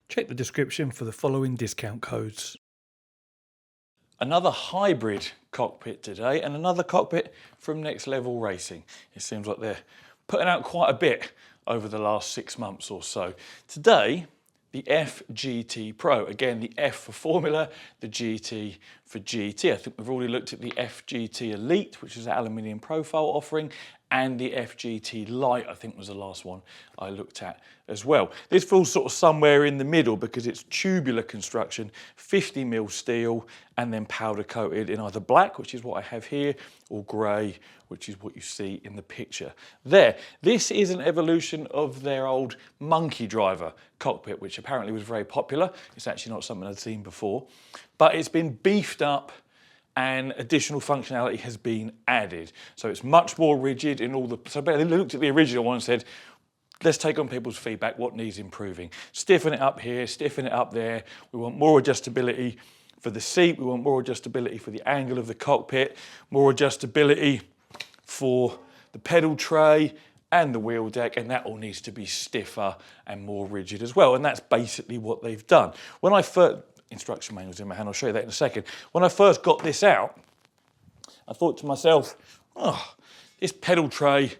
Check the description for the following discount codes. Another hybrid cockpit today, and another cockpit from Next Level Racing. It seems like they're putting out quite a bit over the last 6 months or so. Today, the FGT Pro. Again, the F for Formula, the GT for GT. I think we've already looked at the FGT Elite, which is an aluminium profile offering, and the FGT Lite, I think was the last one I looked at as well. This falls sort of somewhere in the middle because it's tubular construction, 50mm steel, and then powder coated in either black, which is what I have here, or grey, which is what you see in the picture there. This is an evolution of their old Monkey Driver cockpit, which apparently was very popular. It's actually not something I'd seen before, but it's been beefed up and additional functionality has been added. So it's much more rigid in all the, so they looked at the original one and said, let's take on people's feedback, what needs improving. Stiffen it up here, stiffen it up there. We want more adjustability for the seat. We want more adjustability for the angle of the cockpit, more adjustability for the pedal tray and the wheel deck, and that all needs to be stiffer and more rigid as well. And that's basically what they've done. When I first, instruction manuals in my hand, I'll show you that in a second. When I first got this out, I thought to myself, oh, this pedal tray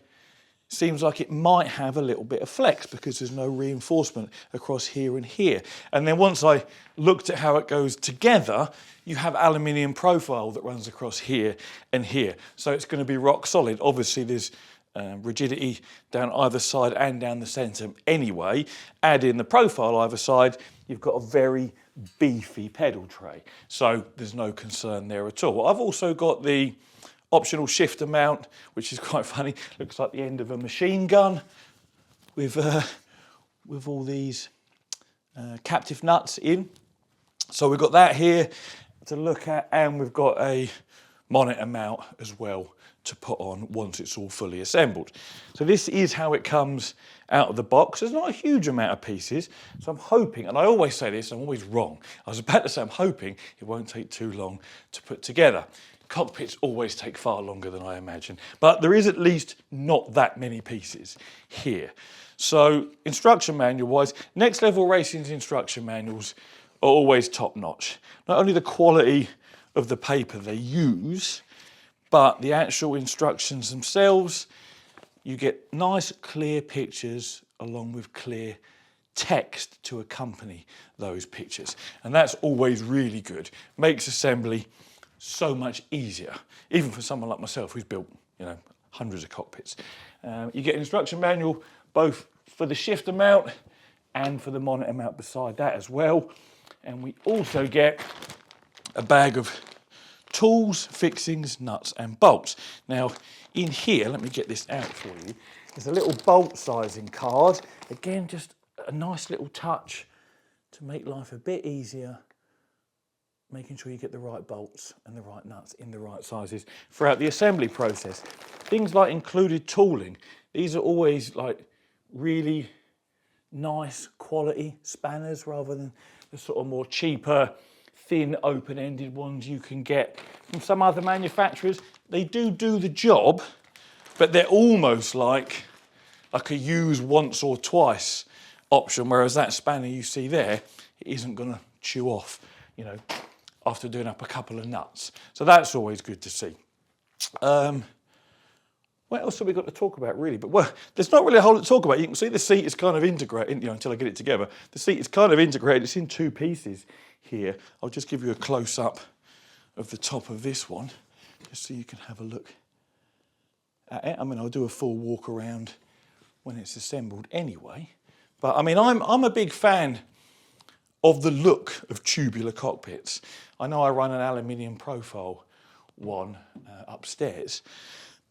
seems like it might have a little bit of flex because there's no reinforcement across here and here. And then once I looked at how it goes together, you have aluminium profile that runs across here and here. So it's going to be rock solid. Obviously there's rigidity down either side and down the centre anyway. Add in the profile either side, you've got a very beefy pedal tray. So there's no concern there at all. I've also got the optional shifter mount, which is quite funny. Looks like the end of a machine gun with all these captive nuts in. So we've got that here to look at, and we've got a monitor mount as well to put on once it's all fully assembled. So this is how it comes out of the box. There's not a huge amount of pieces, so I'm hoping, and I always say this, I'm always wrong. I was about to say I'm hoping it won't take too long to put together. Cockpits always take far longer than I imagine, but there is at least not that many pieces here. So instruction manual wise, Next Level Racing's instruction manuals are always top notch. Not only the quality of the paper they use, but the actual instructions themselves, you get nice clear pictures along with clear text to accompany those pictures. And that's always really good. Makes assembly so much easier, even for someone like myself who's built, hundreds of cockpits. You get an instruction manual both for the shifter mount and for the monitor mount beside that as well. And we also get a bag of tools, fixings, nuts and bolts. Now in here, let me get this out for you, there's a little bolt sizing card. Again, just a nice little touch to make life a bit easier, making sure you get the right bolts and the right nuts in the right sizes throughout the assembly process. Things like included tooling, these are always like really nice quality spanners rather than the sort of more cheaper thin open-ended ones you can get from some other manufacturers. They do the job, but they're almost like a use once or twice option, whereas that spanner you see there, it isn't going to chew off, after doing up a couple of nuts. So that's always good to see. What else have we got to talk about really? But well, there's not really a whole lot to talk about. You can see the seat is kind of integrated, until I get it together. The seat is kind of integrated. It's in two pieces here. I'll just give you a close-up of the top of this one, just so you can have a look at it. I mean, I'll do a full walk around when it's assembled anyway. But I mean, I'm a big fan of the look of tubular cockpits. I know I run an aluminium profile one upstairs,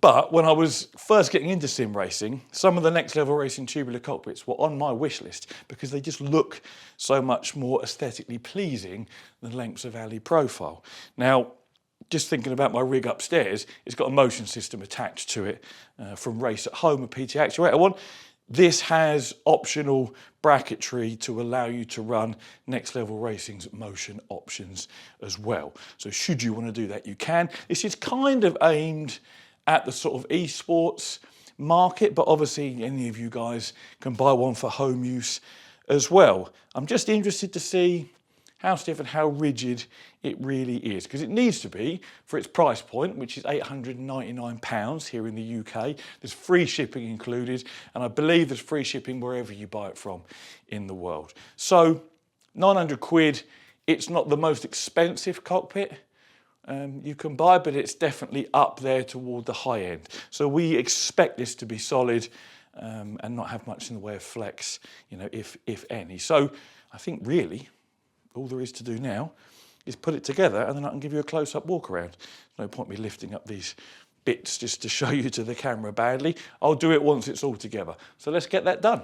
but when I was first getting into sim racing, some of the Next Level Racing tubular cockpits were on my wish list because they just look so much more aesthetically pleasing than lengths of alley profile. Now, just thinking about my rig upstairs, it's got a motion system attached to it from Race at Home, a PT actuator one. This has optional bracketry to allow you to run Next Level Racing's motion options as well. So should you want to do that, you can. This is kind of aimed at the sort of esports market, but obviously any of you guys can buy one for home use as well. I'm just interested to see how stiff and how rigid it really is, because it needs to be for its price point, which is £899 here in the UK. There's free shipping included, and I believe there's free shipping wherever you buy it from in the world. So 900 quid, it's not the most expensive cockpit you can buy, but it's definitely up there toward the high end. So we expect this to be solid and not have much in the way of flex, you know, if any. So I think really all there is to do now is put it together, and then I can give you a close-up walk around. No point me lifting up these bits just to show you to the camera badly. I'll do it once it's all together. So let's get that done.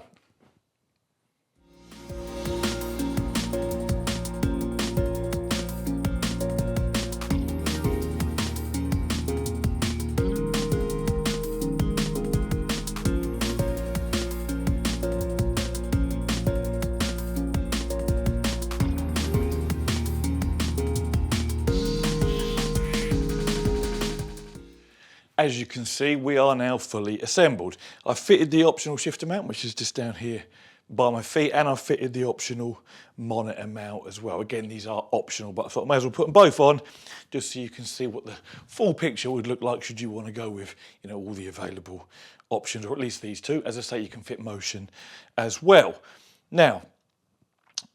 As you can see, we are now fully assembled. I've fitted the optional shifter mount, which is just down here by my feet, and I've fitted the optional monitor mount as well. Again, these are optional, but I thought I may as well put them both on just so you can see what the full picture would look like should you want to go with, you know, all the available options, or at least these two. As I say, you can fit motion as well. Now,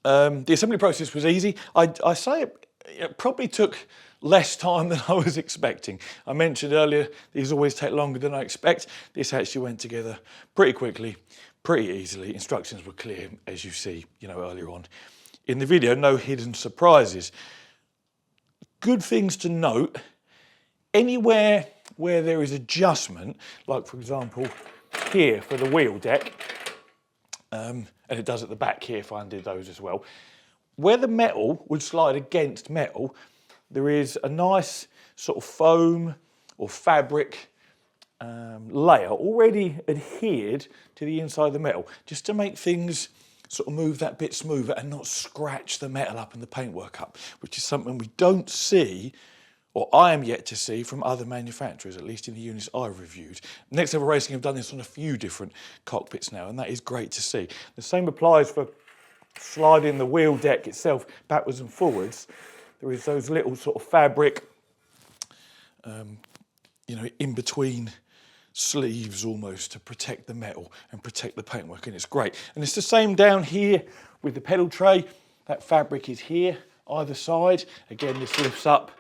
the assembly process was easy. I say it probably took less time than I was expecting. I mentioned earlier, these always take longer than I expect. This actually went together pretty quickly, pretty easily. Instructions were clear, as you see, you know, earlier on in the video. No hidden surprises. Good things to note: anywhere where there is adjustment, like for example here for the wheel deck, and it does at the back here if I undid those as well, where the metal would slide against metal, there is a nice sort of foam or fabric layer already adhered to the inside of the metal, just to make things sort of move that bit smoother and not scratch the metal up and the paintwork up, which is something we don't see, or I am yet to see, from other manufacturers, at least in the units I've reviewed. Next Level Racing have done this on a few different cockpits now, and that is great to see. The same applies for sliding the wheel deck itself backwards and forwards. There is those little sort of fabric, you know, in between sleeves almost to protect the metal and protect the paintwork, and it's great. And it's the same down here with the pedal tray. That fabric is here, either side. Again, this lifts up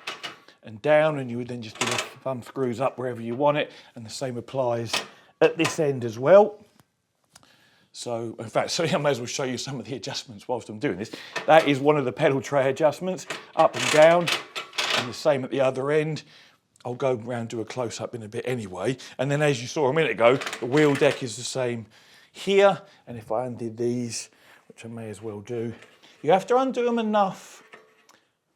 and down, and you would then just do the thumb screws up wherever you want it, and the same applies at this end as well. So, in fact, I may as well show you some of the adjustments whilst I'm doing this. That is one of the pedal tray adjustments, up and down, and the same at the other end. I'll go around do a close-up in a bit anyway. And then, as you saw a minute ago, the wheel deck is the same here. And if I undid these, which I may as well do, you have to undo them enough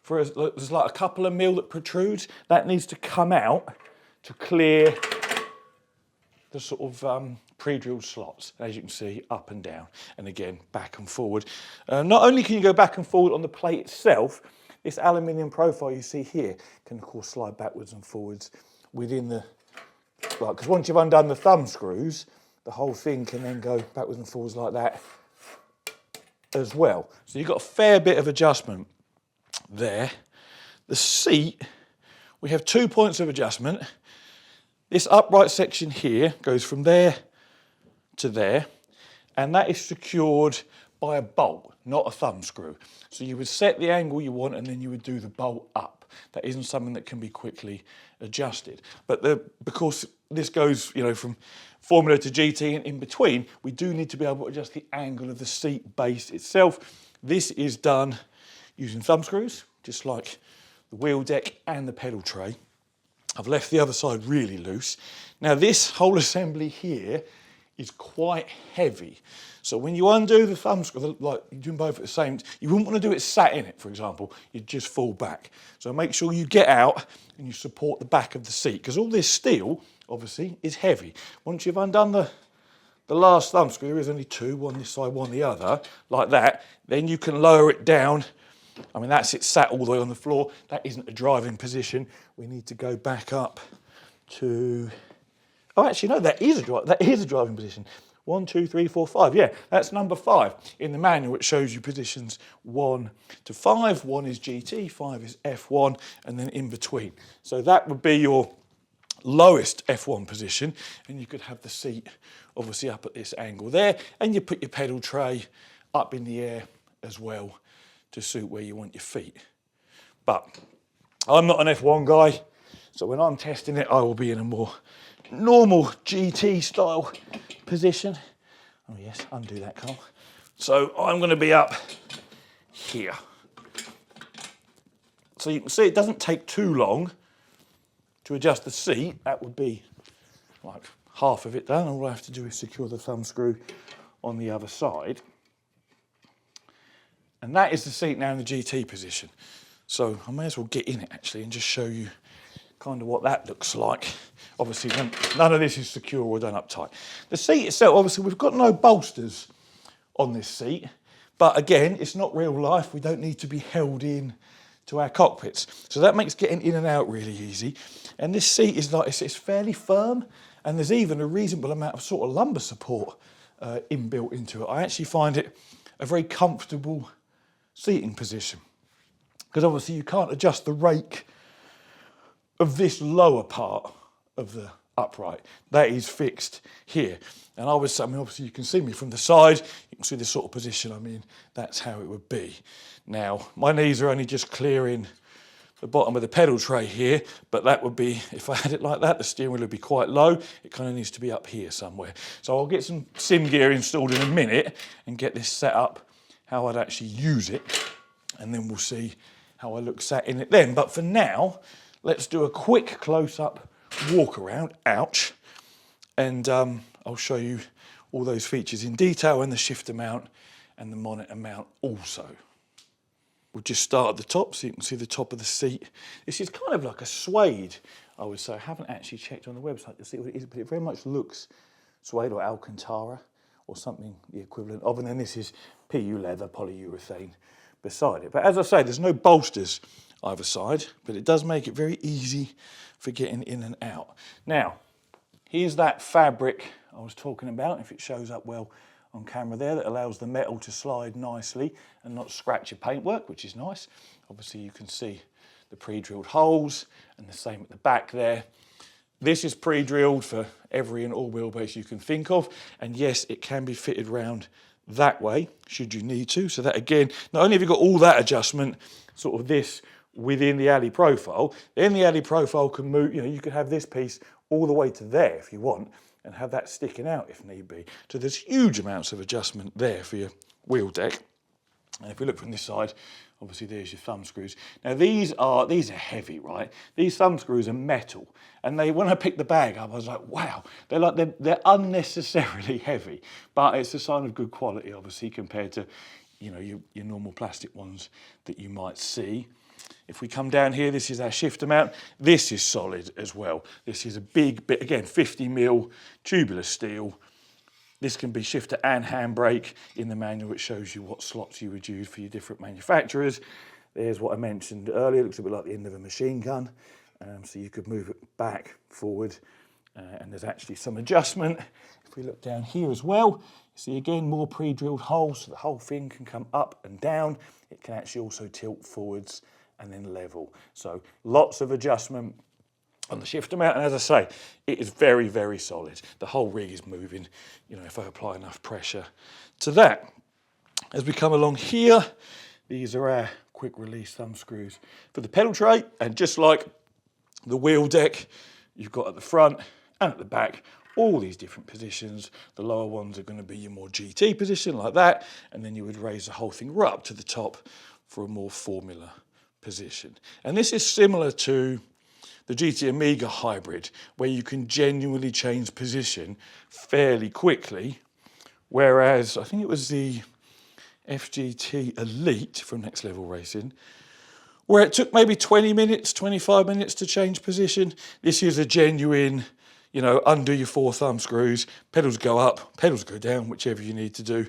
for there's like a couple of mil that protrudes. That needs to come out to clear the sort of pre-drilled slots, as you can see, up and down, and again, back and forward. Not only can you go back and forward on the plate itself, this aluminium profile you see here can, of course, slide backwards and forwards within the, well, because once you've undone the thumb screws, the whole thing can then go backwards and forwards like that as well. So you've got a fair bit of adjustment there. The seat, we have 2 points of adjustment. This upright section here goes from there to there, and that is secured by a bolt, not a thumb screw. So you would set the angle you want, and then you would do the bolt up. That isn't something that can be quickly adjusted. But because this goes, you know, from Formula to GT and in between, we do need to be able to adjust the angle of the seat base itself. This is done using thumb screws, just like the wheel deck and the pedal tray. I've left the other side really loose. Now this whole assembly here is quite heavy. So when you undo the thumb screw, like you're doing both at the same time, you wouldn't want to do it sat in it, for example. You'd just fall back. So make sure you get out and you support the back of the seat, because all this steel, obviously, is heavy. Once you've undone the last thumb screw, there is only two, one this side, one the other, like that, then you can lower it down. I mean, that's it sat all the way on the floor. That isn't a driving position. We need to go back up to Oh, actually, no, that is a driving position. 1, 2, 3, 4, 5. Yeah, that's number 5. In the manual, it shows you positions 1 to 5. 1 is GT, 5 is F1, and then in between. So that would be your lowest F1 position, and you could have the seat obviously up at this angle there, and you put your pedal tray up in the air as well to suit where you want your feet. But I'm not an F1 guy, so when I'm testing it, I will be in a more normal GT style position. Oh yes, undo that, Carl. So I'm going to be up here. So you can see it doesn't take too long to adjust the seat. That would be like half of it done. All I have to do is secure the thumb screw on the other side. And that is the seat now in the GT position. So I may as well get in it actually and just show you kind of what that looks like. Obviously, none of this is secure or done up tight. The seat itself, obviously, we've got no bolsters on this seat, but again, it's not real life. We don't need to be held in to our cockpits. So that makes getting in and out really easy. And this seat is like, it's fairly firm, and there's even a reasonable amount of sort of lumbar support inbuilt into it. I actually find it a very comfortable seating position, because obviously you can't adjust the rake of this lower part of the upright. That is fixed here. And I would say, I mean, obviously you can see me from the side, you can see the sort of position I'm in, that's how it would be. Now, my knees are only just clearing the bottom of the pedal tray here, but that would be, if I had it like that, the steering wheel would be quite low. It kind of needs to be up here somewhere. So I'll get some sim gear installed in a minute and get this set up how I'd actually use it, and then we'll see how I look sat in it then. But for now, let's do a quick close-up walk around, ouch, and I'll show you all those features in detail, and the shifter mount and the monitor mount also. We'll just start at the top so you can see the top of the seat. This is kind of like a suede, I would say. I haven't actually checked on the website to see what it is, but it very much looks suede or Alcantara or something the equivalent of, and then this is PU leather, polyurethane beside it. But as I say, there's no bolsters either side, but it does make it very easy for getting in and out. Now, here's that fabric I was talking about, if it shows up well on camera there, that allows the metal to slide nicely and not scratch your paintwork, which is nice. Obviously you can see the pre-drilled holes, and the same at the back there. This is pre-drilled for every and all wheelbase you can think of, and yes, it can be fitted round that way should you need to. So that again, not only have you got all that adjustment, sort of this within the alley profile, then the alley profile can move, you know, you could have this piece all the way to there if you want, and have that sticking out if need be. So there's huge amounts of adjustment there for your wheel deck. And if we look from this side, obviously there's your thumb screws. Now these are heavy, right? These thumb screws are metal, and when I picked the bag up, I was like, wow, they're unnecessarily heavy, but it's a sign of good quality, obviously, compared to, you know, your normal plastic ones that you might see. If we come down here, this is our shifter mount. This is solid as well. This is a big bit, again, 50mm tubular steel. This can be shifter and handbrake. In the manual, it shows you what slots you would use for your different manufacturers. There's what I mentioned earlier. It looks a bit like the end of a machine gun. So you could move it back, forward, and there's actually some adjustment. If we look down here as well, you see again more pre-drilled holes, so the whole thing can come up and down. It can actually also tilt forwards and then level. So lots of adjustment on the shifter mount, and as I say, it is very, very solid. The whole rig is moving, you know, if I apply enough pressure to that. As we come along here, these are our quick release thumb screws for the pedal tray, and just like the wheel deck, you've got at the front and at the back all these different positions. The lower ones are going to be your more GT position like that, and then you would raise the whole thing right up to the top for a more formula position. And this is similar to the GT Amiga hybrid, where you can genuinely change position fairly quickly, whereas I think it was the FGT Elite from Next Level Racing, where it took maybe 20 minutes, 25 minutes to change position. This is a genuine, you know, undo your 4 thumb screws, pedals go up, pedals go down, whichever you need to do.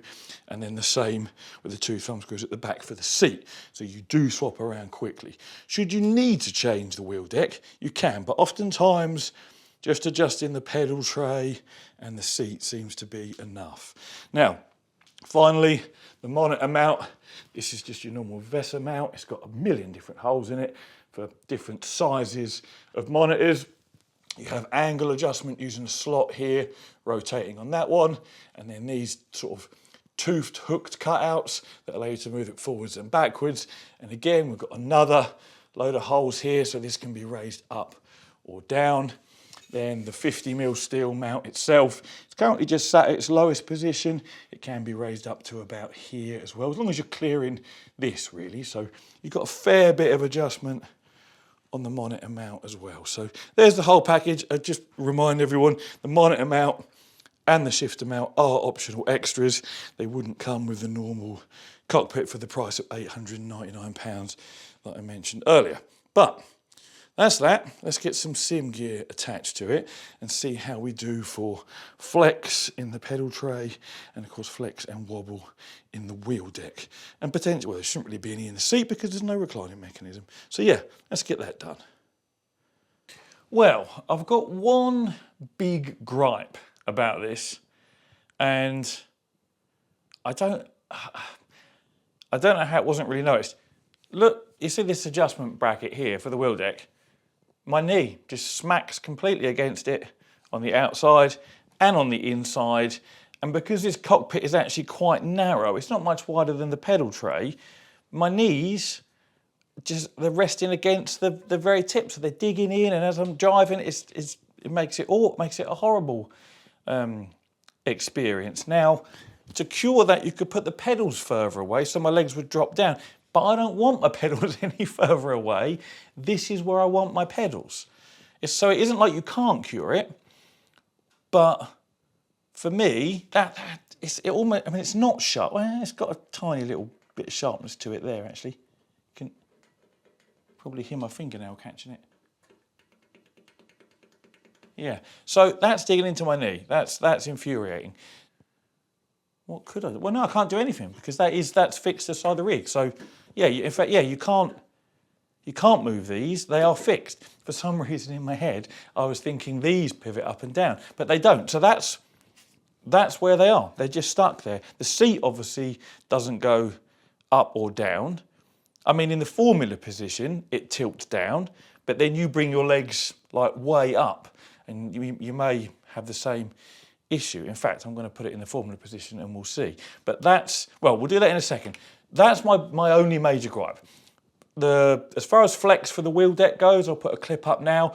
And then the same with the 2 thumb screws at the back for the seat. So you do swap around quickly. Should you need to change the wheel deck, you can, but oftentimes just adjusting the pedal tray and the seat seems to be enough. Now, finally, the monitor mount. This is just your normal VESA mount. It's got a million different holes in it for different sizes of monitors. You have angle adjustment using a slot here, rotating on that one, and then these sort of toothed, hooked cutouts that allow you to move it forwards and backwards. And again, we've got another load of holes here, so this can be raised up or down. Then the 50mm steel mount itself, it's currently just sat at its lowest position. It can be raised up to about here as well, as long as you're clearing this really. So you've got a fair bit of adjustment on the monitor mount as well. So there's the whole package. I just remind everyone, the monitor mount and the shifter mount are optional extras. They wouldn't come with the normal cockpit for the price of £899 that I mentioned earlier. But that's that. Let's get some sim gear attached to it and see how we do for flex in the pedal tray and of course flex and wobble in the wheel deck. And potentially, well, there shouldn't really be any in the seat because there's no reclining mechanism. So yeah, let's get that done. Well, I've got one big gripe about this, and I don't know how it wasn't really noticed. Look, you see this adjustment bracket here for the wheel deck? My knee just smacks completely against it on the outside and on the inside. And because this cockpit is actually quite narrow, it's not much wider than the pedal tray, my knees, they're resting against the very tip. So they're digging in, and as I'm driving, it makes it a horrible experience. Now, to cure that, you could put the pedals further away so my legs would drop down. But I don't want my pedals any further away. This is where I want my pedals. So it isn't like you can't cure it, but for me, it's not sharp. Well, it's got a tiny little bit of sharpness to it there, actually. You can probably hear my fingernail catching it. Yeah, so that's digging into my knee. That's infuriating. What could I do? Well, no, I can't do anything because that's fixed aside the rig. So, yeah, in fact, yeah, you can't move these. They are fixed. For some reason in my head, I was thinking these pivot up and down, but they don't. So that's where they are. They're just stuck there. The seat obviously doesn't go up or down. I mean, in the formula position, it tilts down, but then you bring your legs like way up, and you may have the same issue. In fact, I'm going to put it in the formula position and we'll see. But we'll do that in a second. That's my only major gripe. As far as flex for the wheel deck goes, I'll put a clip up now.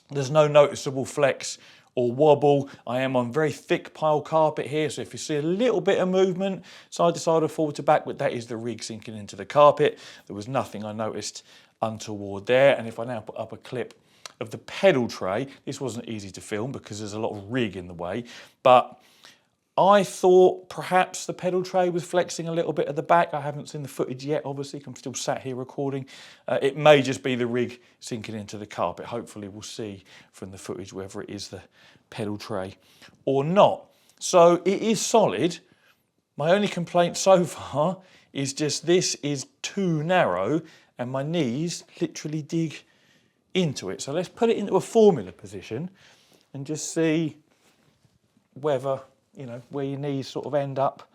There's no noticeable flex or wobble. I am on very thick pile carpet here, so if you see a little bit of movement, side to side or forward to backward, that is the rig sinking into the carpet. There was nothing I noticed untoward there. And if I now put up a clip of the pedal tray, this wasn't easy to film because there's a lot of rig in the way, but I thought perhaps the pedal tray was flexing a little bit at the back. I haven't seen the footage yet, obviously, I'm still sat here recording. It may just be the rig sinking into the carpet. Hopefully we'll see from the footage whether it is the pedal tray or not. So it is solid. My only complaint so far is just this is too narrow and my knees literally dig into it. So let's put it into a formula position and just see whether, where your knees sort of end up.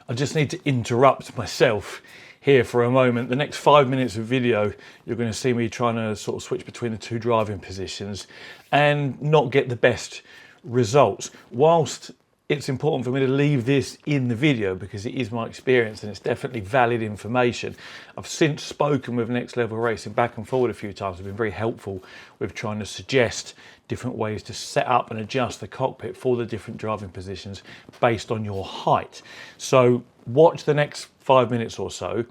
I just need to interrupt myself here for a moment. The next 5 minutes of video, you're going to see me trying to sort of switch between the two driving positions and not get the best results. Whilst it's important for me to leave this in the video because it is my experience and it's definitely valid information. I've since spoken with Next Level Racing back and forward a few times. They've been very helpful with trying to suggest different ways to set up and adjust the cockpit for the different driving positions based on your height. So watch the next 5 minutes or so,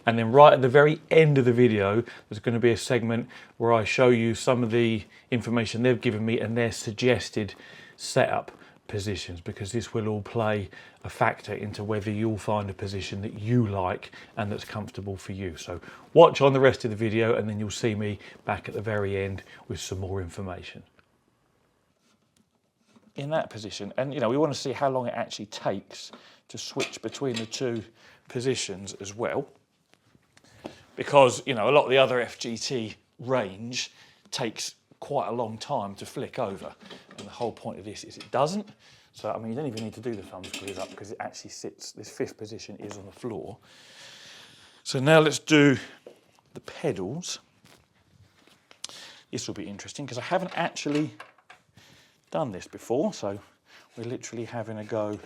and then right at the very end of the video, there's going to be a segment where I show you some of the information they've given me and their suggested setup positions, because this will all play a factor into whether you'll find a position that you like and that's comfortable for you. So watch on the rest of the video and then you'll see me back at the very end with some more information. In that position, and we want to see how long it actually takes to switch between the two positions as well, because a lot of the other FGT range takes quite a long time to flick over. And the whole point of this is it doesn't. So, I mean, you don't even need to do the thumb screws up because it actually sits, this fifth position is on the floor. So now let's do the pedals. This will be interesting because I haven't actually done this before, so we're literally having a go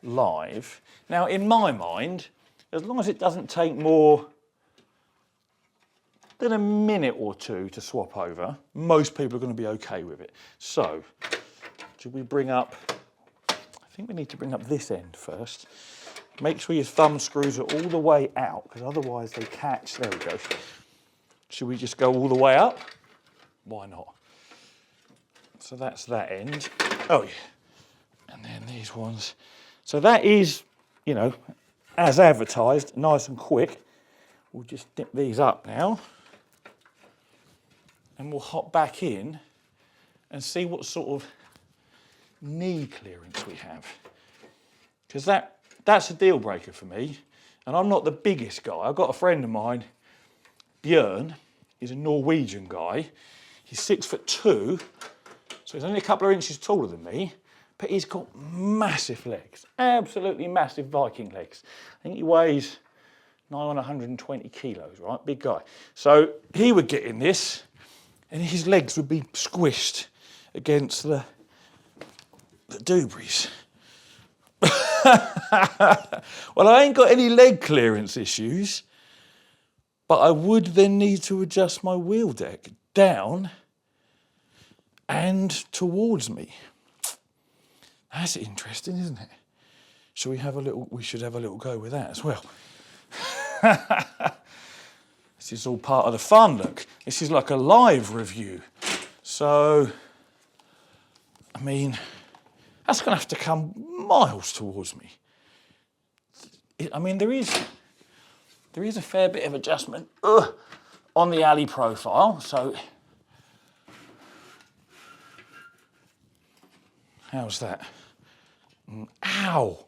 live. Now, in my mind, as long as it doesn't take more than a minute or two to swap over, most people are going to be okay with it. So, should we bring up, I think we need to bring up this end first. Make sure your thumb screws are all the way out, because otherwise they catch. There we go. Should we just go all the way up? Why not? So that's that end. Oh yeah. And then these ones. So that is, you know, as advertised, nice and quick. We'll just dip these up now. And we'll hop back in and see what sort of knee clearance we have. Because that's a deal breaker for me. And I'm not the biggest guy. I've got a friend of mine, Björn. He's a Norwegian guy. He's 6'2", so he's only a couple of inches taller than me, but he's got massive legs, absolutely massive Viking legs. I think he weighs 120 kilos, right? Big guy. So he would get in this, and his legs would be squished against the doobies. Well, I ain't got any leg clearance issues, but I would then need to adjust my wheel deck down and towards me. That's interesting, isn't it? Shall we have a little, we should have a little go with that as well. This is all part of the fun, look. This is like a live review. So, I mean, that's going to have to come miles towards me. I mean, there is a fair bit of adjustment on the alley profile, so how's that? Ow!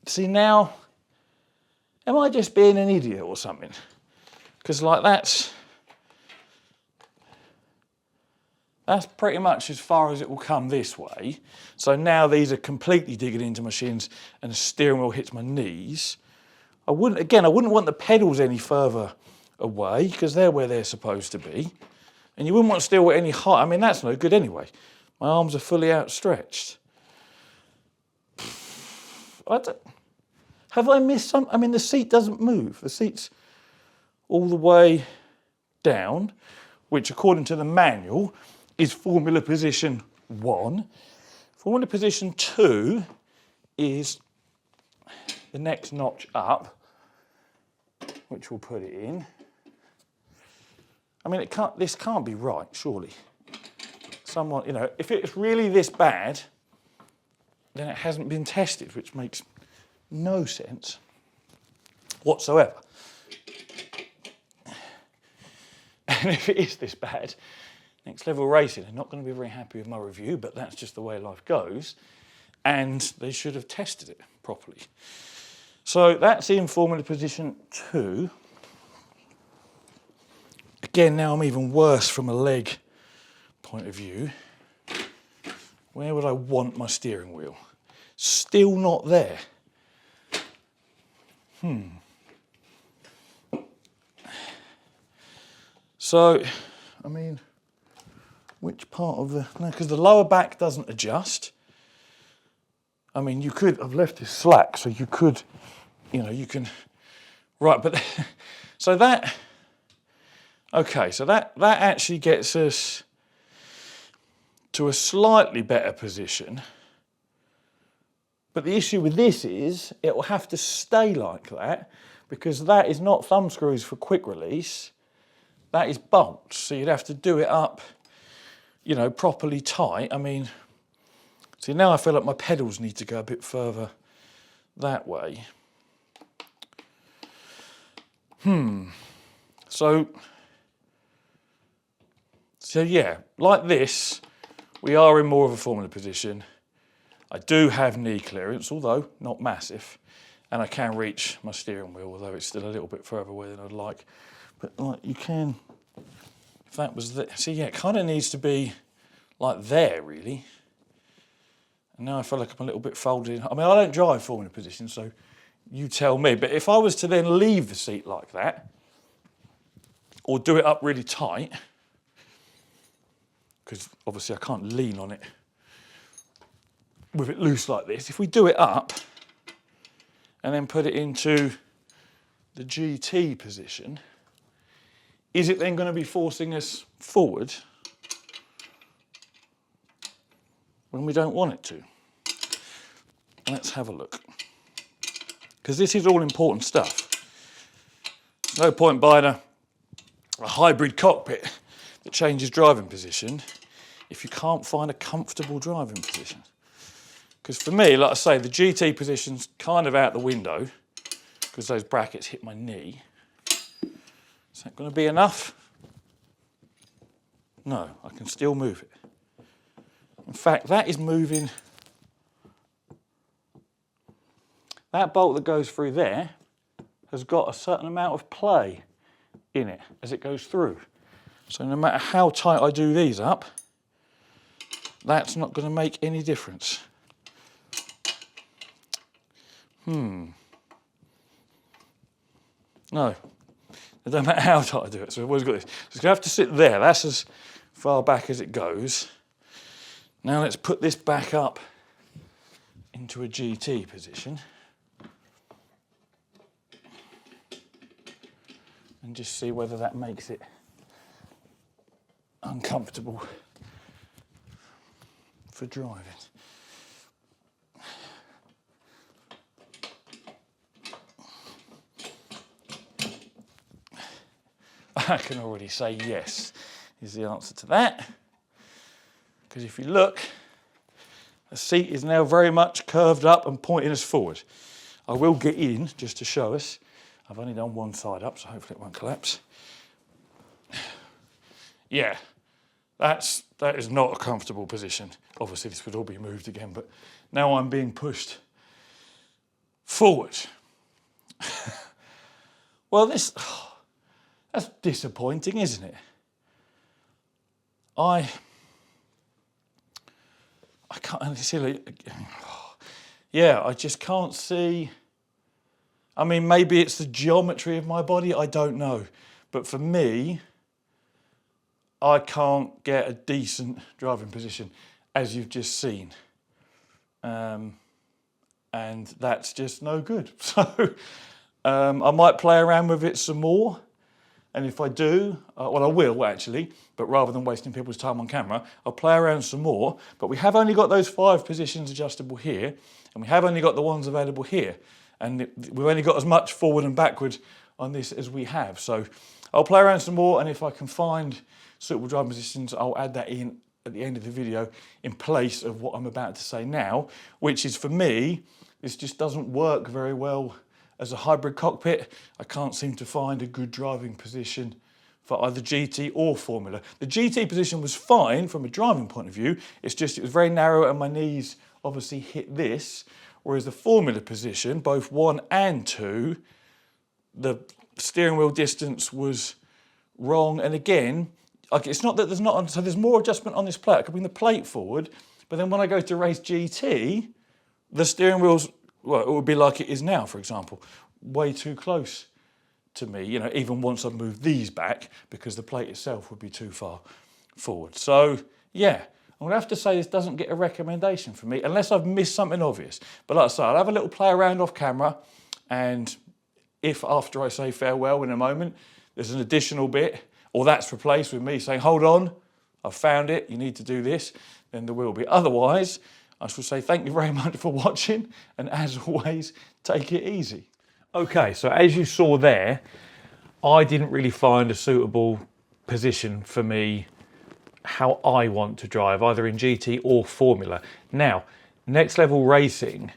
See now, am I just being an idiot or something? Because like that's pretty much as far as it will come this way. So now these are completely digging into my shins and the steering wheel hits my knees. I wouldn't want the pedals any further away because they're where they're supposed to be. And you wouldn't want to steer it any higher. I mean, that's no good anyway. My arms are fully outstretched. Have I missed some? I mean, the seat doesn't move. The seat's all the way down, which according to the manual is formula position 1. Formula position 2 is the next notch up, which we'll put it in. I mean, this can't be right, surely. Someone, you know, if it's really this bad, then it hasn't been tested, which makes no sense whatsoever. And if it is this bad, Next Level Racing are not going to be very happy with my review, but that's just the way life goes. And they should have tested it properly. So that's in formula position 2. Again, now I'm even worse from a leg point of view. Where would I want my steering wheel? Still not there. So, I mean, which part of the... No, because the lower back doesn't adjust. I mean, you could... I've left this slack, so you could... You know, you can... Right, but... So that... Okay, so that actually gets us to a slightly better position. But the issue with this is it will have to stay like that because that is not thumb screws for quick release. That is bolts. So you'd have to do it up, you know, properly tight. I mean, see, now I feel like my pedals need to go a bit further that way. So yeah, like this, we are in more of a formula position. I do have knee clearance, although not massive, and I can reach my steering wheel, although it's still a little bit further away than I'd like. But like you can if that was the, see, yeah, it kind of needs to be like there, really. And now I feel like I'm a little bit folded in. I mean, I don't drive formula position, so you tell me. But if I was to then leave the seat like that, or do it up really tight, because obviously I can't lean on it with it loose like this. If we do it up and then put it into the GT position, is it then going to be forcing us forward when we don't want it to? Let's have a look. Because this is all important stuff. No point buying a hybrid cockpit that changes driving position if you can't find a comfortable driving position. Because for me, like I say, the GT position's kind of out the window because those brackets hit my knee. Is that going to be enough? No, I can still move it. In fact, that is moving. That bolt that goes through there has got a certain amount of play in it as it goes through. So no matter how tight I do these up, that's not going to make any difference. No, it doesn't matter how tight I do it. So I've always got this. So it's going to have to sit there. That's as far back as it goes. Now let's put this back up into a GT position. And just see whether that makes it uncomfortable for driving. I can already say yes is the answer to that. Because if you look, the seat is now very much curved up and pointing us forward. I will get in just to show us. I've only done one side up, so hopefully it won't collapse. Yeah, that is not a comfortable position. Obviously this would all be moved again, but now I'm being pushed forward. Well, that's disappointing, isn't it? I can't see. Yeah, I just can't see. I mean, maybe it's the geometry of my body, I don't know. But for me, I can't get a decent driving position, as you've just seen. And that's just no good. So I might play around with it some more. And if I do, well, I will actually, but rather than wasting people's time on camera, I'll play around some more. But we have only got those 5 positions adjustable here, and we have only got the ones available here. And we've only got as much forward and backward on this as we have. So I'll play around some more, and if I can find suitable driving positions, I'll add that in at the end of the video in place of what I'm about to say now, which is, for me, this just doesn't work very well as a hybrid cockpit. I can't seem to find a good driving position for either GT or Formula. The GT position was fine from a driving point of view. It's just, it was very narrow and my knees obviously hit this. Whereas the Formula position, both 1 and 2, the steering wheel distance was wrong. And again, it's not that there's not, so there's more adjustment on this plate. I can bring the plate forward, but then when I go to race GT, the steering wheel's, well, it would be like it is now, for example, way too close to me, you know, even once I've moved these back, because the plate itself would be too far forward. So, yeah. I'm going to have to say this doesn't get a recommendation from me unless I've missed something obvious. But like I say, I'll have a little play around off camera, and if after I say farewell in a moment, there's an additional bit, or that's replaced with me saying, hold on, I've found it, you need to do this, then there will be. Otherwise, I shall say thank you very much for watching, and as always, take it easy. Okay, so as you saw there, I didn't really find a suitable position for me how I want to drive, either in GT or Formula. Now, Next Level Racing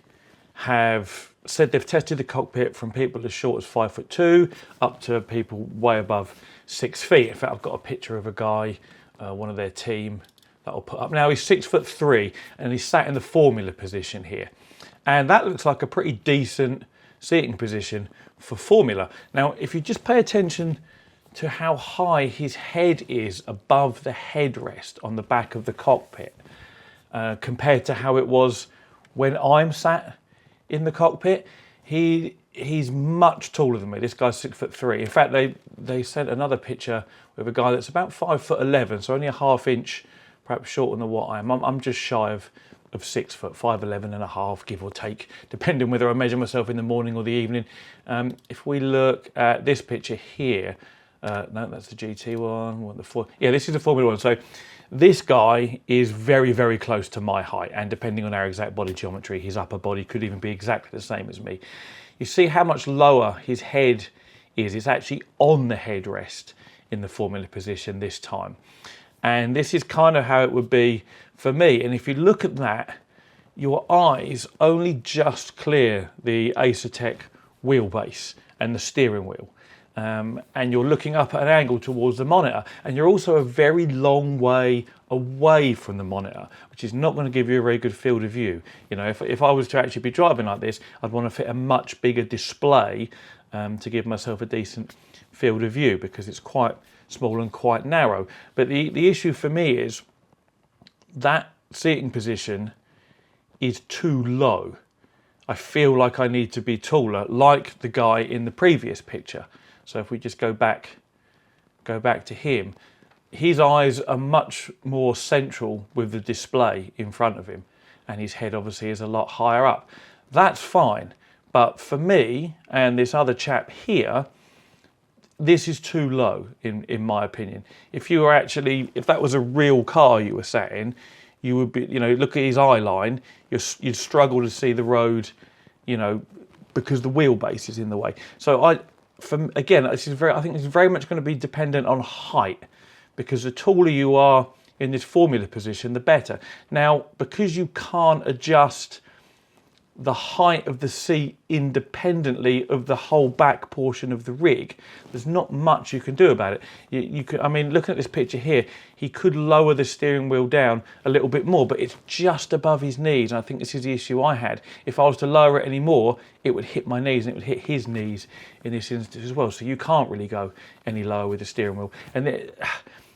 have said they've tested the cockpit from people as short as 5'2" up to people way above 6 feet. In fact, I've got a picture of a guy, one of their team, that I'll put up. Now, he's 6'3" and he's sat in the Formula position here. And that looks like a pretty decent seating position for Formula. Now, if you just pay attention to how high his head is above the headrest on the back of the cockpit, compared to how it was when I'm sat in the cockpit. He's much taller than me. This guy's 6'3". In fact, they sent another picture with a guy that's about 5'11", so only a half inch, perhaps shorter than what I am. I'm just shy of 6 foot, 5'11 and a half, give or take, depending whether I measure myself in the morning or the evening. If we look at this picture here, no, that's the GT one. Yeah, this is the Formula One. So this guy is very, very close to my height, and depending on our exact body geometry, his upper body could even be exactly the same as me. You see how much lower his head is. It's actually on the headrest in the Formula position this time. And this is kind of how it would be for me. And if you look at that, your eyes only just clear the Acertec wheelbase and the steering wheel. And you're looking up at an angle towards the monitor, and you're also a very long way away from the monitor, which is not going to give you a very good field of view. You know, if I was to actually be driving like this, I'd want to fit a much bigger display to give myself a decent field of view, because it's quite small and quite narrow. But the issue for me is that seating position is too low. I feel like I need to be taller, like the guy in the previous picture. So if we just go back to him, his eyes are much more central with the display in front of him, and his head obviously is a lot higher up. That's fine, but for me and this other chap here, this is too low in my opinion. If that was a real car you were sat in, you would be, you know, look at his eye line, you'd struggle to see the road, you know, because the wheelbase is in the way. So I think this is very much going to be dependent on height, because the taller you are in this Formula position, the better. Now, because you can't adjust the height of the seat independently of the whole back portion of the rig, there's not much you can do about it. You could, I mean, looking at this picture here, he could lower the steering wheel down a little bit more, but it's just above his knees. And I think this is the issue I had. If I was to lower it any more, it would hit my knees, and it would hit his knees in this instance as well. So you can't really go any lower with the steering wheel. And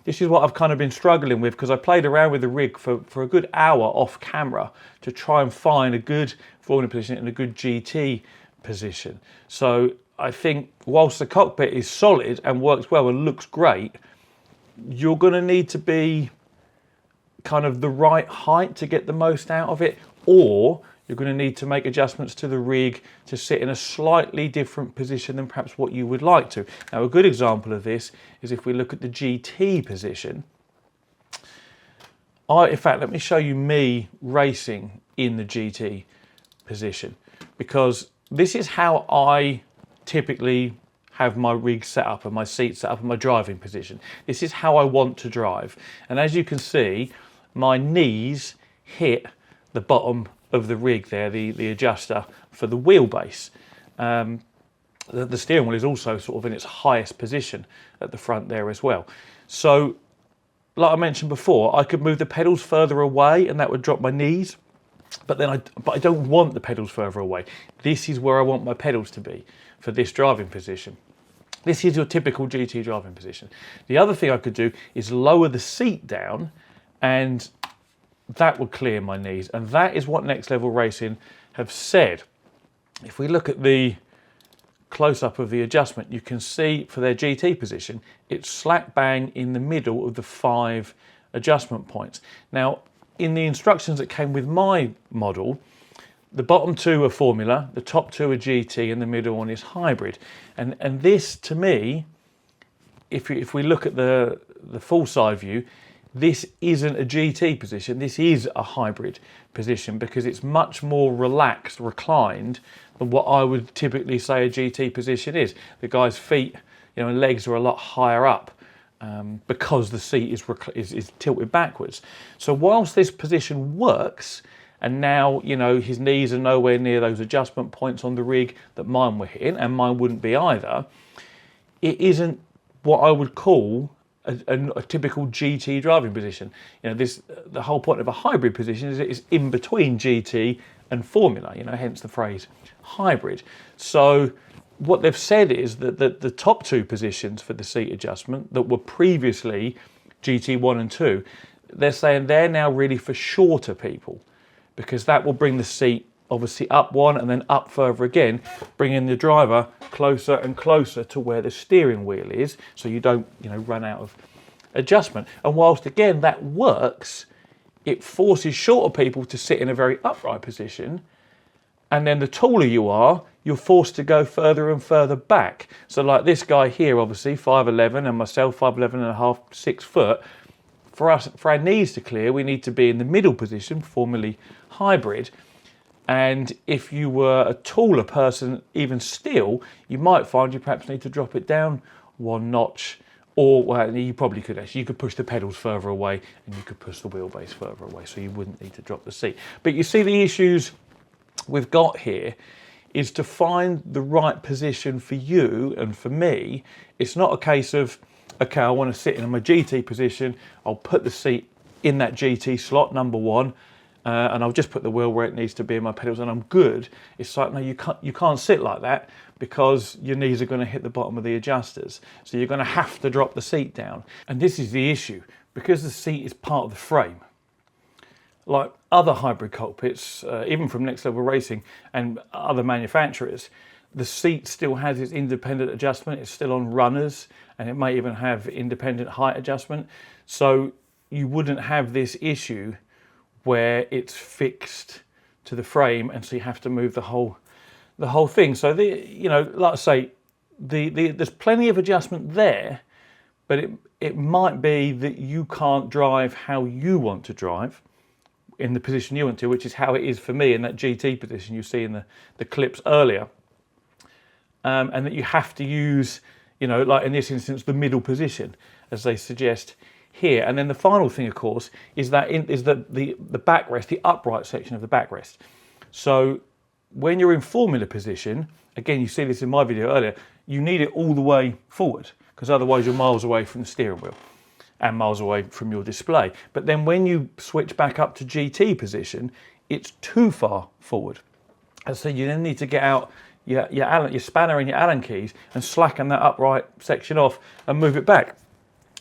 this is what I've kind of been struggling with, because I played around with the rig for a good hour off camera to try and find a good Formula position and a good GT position. So I think whilst the cockpit is solid and works well and looks great, you're going to need to be kind of the right height to get the most out of it, or you're going to need to make adjustments to the rig to sit in a slightly different position than perhaps what you would like to. Now, a good example of this is if we look at the GT position. In fact, let me show you me racing in the GT position, because this is how I typically have my rig set up and my seat set up and my driving position. This is how I want to drive. And as you can see, my knees hit the bottom of the rig there, the adjuster for the wheelbase. The steering wheel is also sort of in its highest position at the front there as well. So, like I mentioned before, I could move the pedals further away and that would drop my knees, but I don't want the pedals further away. This is where I want my pedals to be for this driving position. This is your typical GT driving position. The other thing I could do is lower the seat down, and that would clear my knees. And that is what Next Level Racing have said. If we look at the close-up of the adjustment, you can see for their GT position, it's slap bang in the middle of the 5 adjustment points. Now, in the instructions that came with my model, the bottom 2 are Formula, the top 2 are GT, and the middle one is hybrid. And this, to me, if we look at the full side view, this isn't a GT position, this is a hybrid position, because it's much more relaxed, reclined than what I would typically say a GT position is. The guy's feet, you know, and legs are a lot higher up because the seat is tilted backwards. So whilst this position works, and now, you know, his knees are nowhere near those adjustment points on the rig that mine were hitting, and mine wouldn't be either, it isn't what I would call a typical GT driving position. You know, the whole point of a hybrid position is it's in between GT and Formula, you know, hence the phrase hybrid. So what they've said is that the top two positions for the seat adjustment that were previously GT1 and 2, they're saying they're now really for shorter people, because that will bring the seat obviously up one and then up further again, bringing the driver closer and closer to where the steering wheel is, so you don't, run out of adjustment. And whilst again that works, it forces shorter people to sit in a very upright position, and then the taller you are, you're forced to go further and further back. So like this guy here, obviously 5'11", and myself 5'11 and a half, 6 foot. For us, for our knees to clear, we need to be in the middle position, formerly hybrid. And if you were a taller person, even still, you might find you perhaps need to drop it down one notch, or well, you probably could actually. You could push the pedals further away, and you could push the wheelbase further away, so you wouldn't need to drop the seat. But you see the issues we've got here is to find the right position for you and for me. It's not a case of, okay, I want to sit in my GT position, I'll put the seat in that GT slot, number one, and I'll just put the wheel where it needs to be in my pedals and I'm good. It's like, no, you can't sit like that, because your knees are going to hit the bottom of the adjusters. So you're going to have to drop the seat down. And this is the issue, because the seat is part of the frame. Like other hybrid cockpits, even from Next Level Racing and other manufacturers, the seat still has its independent adjustment. It's still on runners, and it may even have independent height adjustment. So you wouldn't have this issue where it's fixed to the frame, and so you have to move the whole thing. So like I say, there's plenty of adjustment there, but it might be that you can't drive how you want to drive in the position you want to, which is how it is for me in that GT position you see in the clips earlier, and that you have to use, like in this instance, the middle position as they suggest here. And then the final thing, of course, is the backrest, the upright section of the backrest. So when you're in formula position, again, you see this in my video earlier, you need it all the way forward, because otherwise you're miles away from the steering wheel and miles away from your display. But then when you switch back up to GT position, it's too far forward. And so you then need to get out your spanner and your Allen keys and slacken that upright section off and move it back.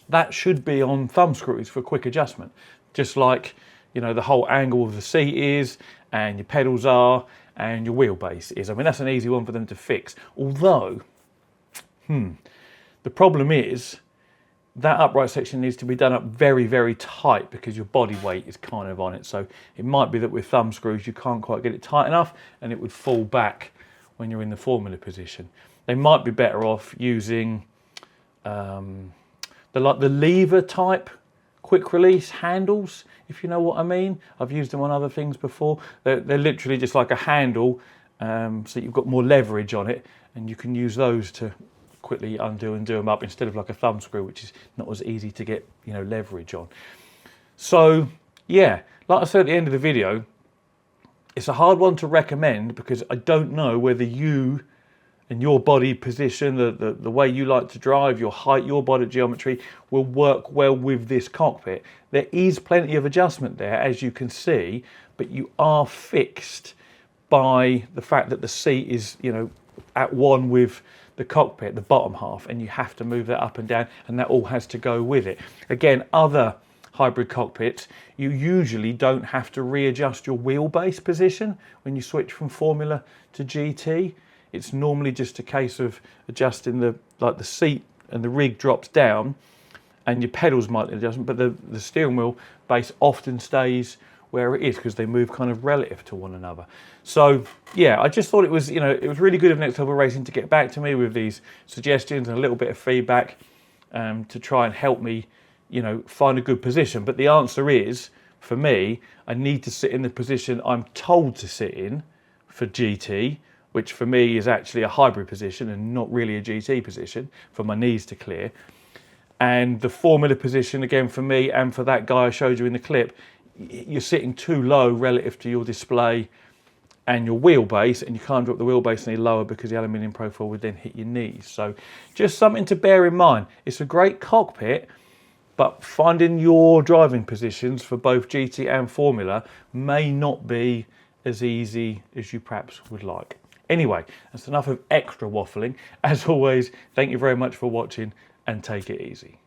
That should be on thumb screws for quick adjustment, just like the whole angle of the seat is, and your pedals are, and your wheelbase is. I mean, that's an easy one for them to fix. Although, the problem is that upright section needs to be done up very, very tight, because your body weight is kind of on it. So it might be that with thumb screws you can't quite get it tight enough, and it would fall back when you're in the formula position. They might be better off using the lever type quick release handles, if you know what I mean. I've used them on other things before. They're literally just like a handle, so you've got more leverage on it, and you can use those to quickly undo and do them up, instead of like a thumb screw, which is not as easy to get leverage on. So yeah, like I said at the end of the video, it's a hard one to recommend, because I don't know whether you and your body position, the way you like to drive, your height, your body geometry will work well with this cockpit. There is plenty of adjustment there, as you can see, but you are fixed by the fact that the seat is, at one with the cockpit, the bottom half, and you have to move that up and down, and that all has to go with it. Again, other hybrid cockpits, you usually don't have to readjust your wheelbase position when you switch from Formula to GT. It's normally just a case of adjusting the seat, and the rig drops down, and your pedals might adjust, but the steering wheel base often stays where it is, because they move kind of relative to one another. So yeah, I just thought it was really good of Next Level Racing to get back to me with these suggestions and a little bit of feedback, to try and help me find a good position. But the answer is, for me, I need to sit in the position I'm told to sit in for GT, which for me is actually a hybrid position and not really a GT position, for my knees to clear. And the formula position, again, for me and for that guy I showed you in the clip, you're sitting too low relative to your display and your wheelbase, and you can't drop the wheelbase any lower, because the aluminium profile would then hit your knees. So just something to bear in mind. It's a great cockpit, but finding your driving positions for both GT and Formula may not be as easy as you perhaps would like. Anyway, that's enough of extra waffling. As always, thank you very much for watching and take it easy.